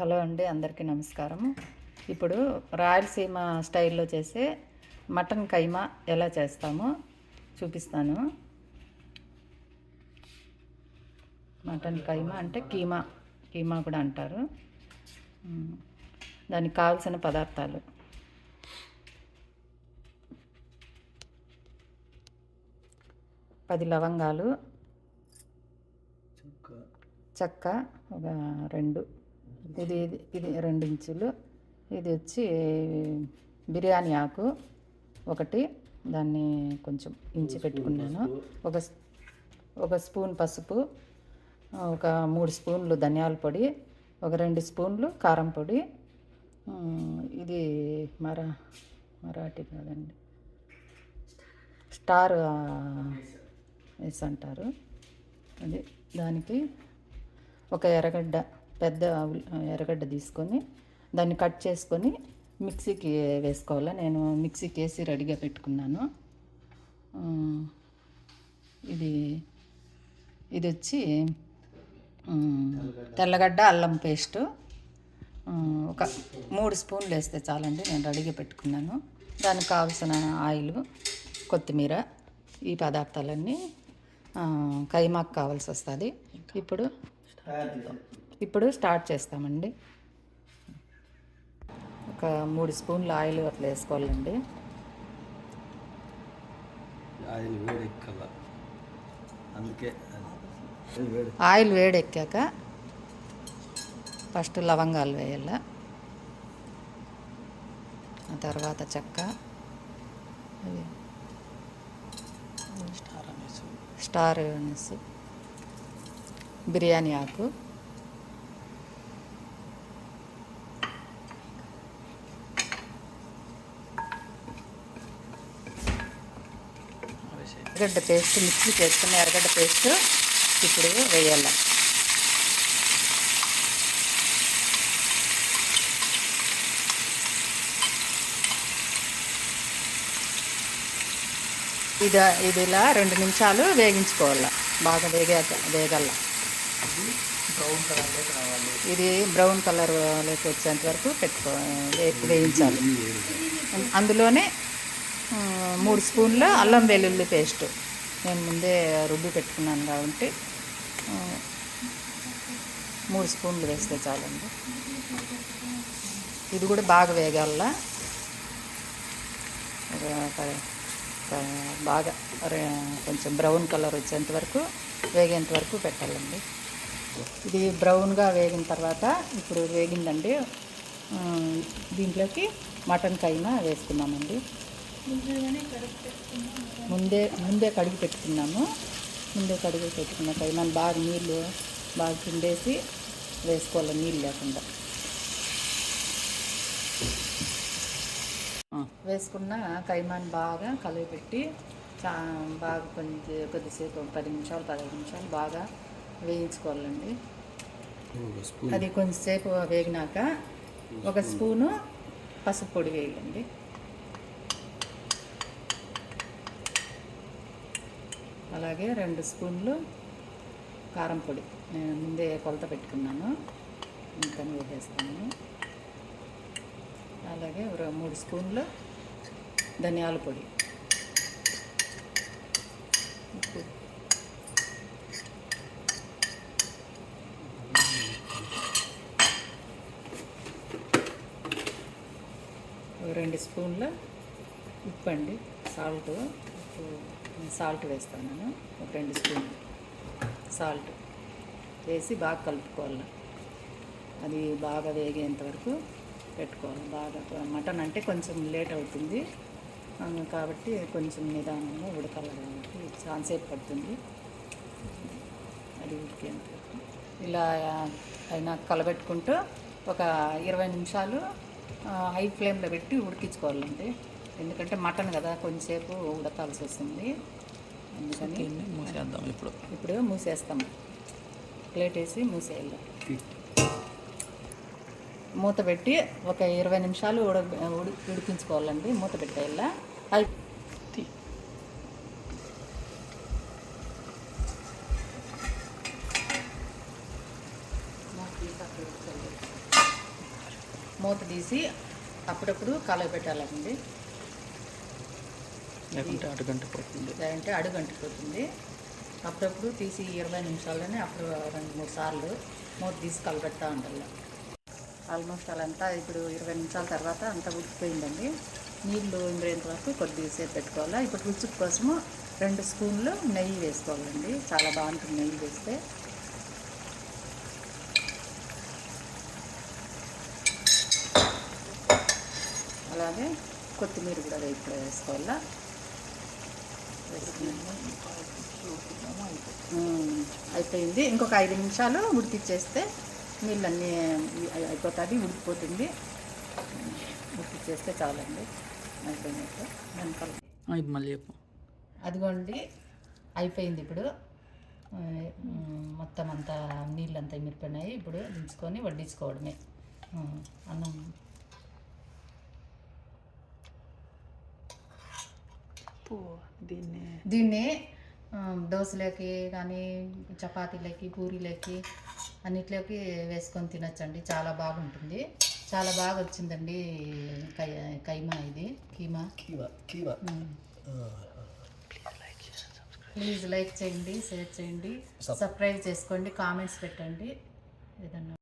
Hello అండి, అందరికీ నమస్కారం. ఇప్పుడు రాయలసీమ స్టైల్లో చేసే మటన్ కైమా ఎలా చేస్తామో చూపిస్తాను. మటన్ కైమా అంటే కీమా కూడా అంటారు. దానికి కావాల్సిన పదార్థాలు: 10 లవంగాలు, చెక్క ఒక 2, ఇది 2 ఇంచులు, ఇది వచ్చి బిర్యానీ ఆకు 1, దాన్ని కొంచెం ఇంచి పెట్టుకున్నాను. ఒక స్పూన్ పసుపు, ఒక 3 స్పూన్లు ధనియాల పొడి, ఒక 2 స్పూన్లు కారం పొడి, ఇది మరాఠీ కాదండి, స్టార్ వేసి అంటారు అది. దానికి ఒక పెద్ద ఎర్రగడ్డ తీసుకొని దాన్ని కట్ చేసుకొని మిక్సీకి వేసుకోవాలి. నేను మిక్సీకి వేసి రెడీగా పెట్టుకున్నాను. ఇది వచ్చి తెల్లగడ్డ అల్లం పేస్టు ఒక 3 స్పూన్లు వేస్తే చాలండి. నేను రెడీగా పెట్టుకున్నాను. దానికి కావాల్సిన ఆయిల్, కొత్తిమీర, ఈ పదార్థాలన్నీ కైమాకు కావాల్సి వస్తుంది. ఇప్పుడు స్టార్ట్ చేస్తామండి. ఒక 3 స్పూన్లు ఆయిల్ అట్లా వేసుకోవాలండి. ఆయిల్ వేడెక్కాక ఫస్ట్ లవంగాలు వేయాల, ఆ తర్వాత చెక్క, స్టార్ అనేసి బిర్యానీ ఆకు, ఎర్రగడ్డ పేస్ట్, మిక్సీ చేసుకున్న ఎర్రగడ్డ పేస్ట్ ఇప్పుడు వేయాల. ఇది ఇలా 2 నిమిషాలు వేగించుకోవాలి. బాగా వేగల్ల. ఇది బ్రౌన్ కలర్లోకి వచ్చేంత వరకు వేయించాలి. అందులోనే 3 స్పూన్ల అల్లం వెల్లుల్లి పేస్ట్ నేను ముందే రుబ్బి పెట్టుకున్నాను కాబట్టి 3 స్పూన్లు వేస్తే చాలండి. ఇది కూడా బాగా వేగాల. బాగా కొంచెం బ్రౌన్ కలర్ వచ్చేంత వరకు వేగేంత వరకు పెట్టాలండి. ఇది బ్రౌన్గా వేగిన తర్వాత ఇప్పుడు వేగిందండి. దీంట్లోకి మటన్ కైమా వేసుకున్నామండి. ముందే కడిగి పెట్టుకున్నాము. పెట్టుకున్న కైమాని బాగా నీళ్ళు బాగా పిండేసి వేసుకోవాలి, నీళ్ళు లేకుండా. వేసుకున్న కైమాని బాగా కలిపెట్టి బాగా కొద్దిసేపు 10 నిమిషాలు 15 నిమిషాలు బాగా వేయించుకోవాలండి. అది కొంచెంసేపు వేగినాక 1 స్పూను పసుపు పొడి వేయాలండి. అలాగే 2 స్పూన్లు కారం పొడి నేను ముందే కొలత పెట్టుకున్నాను, ఇంకా వేసేస్తాను. అలాగే 3 స్పూన్లు ధనియాల పొడి, ఉప్పు, 2 స్పూన్ల ఉప్పు అండి, సాల్ట్ వేస్తాను నేను. ఒక 2 స్పూన్లు సాల్ట్ వేసి బాగా కలుపుకోవాలి. అది బాగా వేగేంత వరకు పెట్టుకోవాలి. బాగా మటన్ అంటే కొంచెం లేట్ అవుతుంది కాబట్టి కొంచెం నిదానంగా ఉడకాలి కాబట్టి చాలాసేపు పడుతుంది. అది ఉడికేంత వరకు ఇలా అయినా కలబెట్టుకుంటూ ఒక 20 నిమిషాలు హై ఫ్లేమ్లో పెట్టి ఉడికించుకోవాలండి. ఎందుకంటే మటన్ కదా, కొంచెంసేపు ఉడకాల్సి వస్తుంది. అందుకని మూసేద్దాం. ఇప్పుడు మూసేస్తాము. ప్లేట్ వేసి మూసేయాలి. మూత పెట్టి ఒక 20 నిమిషాలు ఉడికించుకోవాలండి. మూత పెట్టేయాల. మూత తీసి అప్పుడప్పుడు కలయపెట్టాలండి, లేకుంటే అడుగంట పోతుంది. లేదంటే అడుగంటిపోతుంది. అప్పుడప్పుడు తీసి 20 నిమిషాల్లోనే అప్పుడు 2-3 సార్లు మూత తీసి కలపెడతా ఉండాలి. ఆల్మోస్ట్ అలంతా ఇప్పుడు 20 నిమిషాల తర్వాత అంతా ఉడికిపోయిందండి. నీళ్ళు ఇంద్రేంత వరకు కొద్దిసేపు పెట్టుకోవాలి. ఇప్పుడు రుచి కోసము 2 స్పూన్లు నెయ్యి వేసుకోవాలండి, చాలా బాగుంటుంది నెయ్యి వేస్తే. అలాగే కొత్తిమీర కూడా ఇప్పుడు వేసుకోవాలా. అయిపోయింది. ఇంకొక 5 నిమిషాలు ఉడికిచ్చేస్తే నీళ్ళన్నీ అయిపోతుంది, ఉడికిపోతుంది. ఉడికిచ్చేస్తే చాలండి, అయిపోయినట్టు. దానికల్ మళ్ళీ చెప్పు. అదిగోండి అయిపోయింది. ఇప్పుడు మొత్తం అంతా నీళ్ళంతా మిరిపోయినాయి. ఇప్పుడు దించుకొని వడ్డించుకోవడమే. అన్నం దీన్ని దోశలోకి కానీ చపాతీలకి పూరీలకి అన్నిట్లోకి వేసుకొని తినచ్చండి, చాలా బాగుంటుంది. చాలా బాగా వచ్చిందండి కైమా, ఇది కీమా. ప్లీజ్ లైక్ చేయండి, షేర్ చేయండి, సబ్స్క్రైబ్ చేసుకోండి, కామెంట్స్ పెట్టండి ఏదన్నా.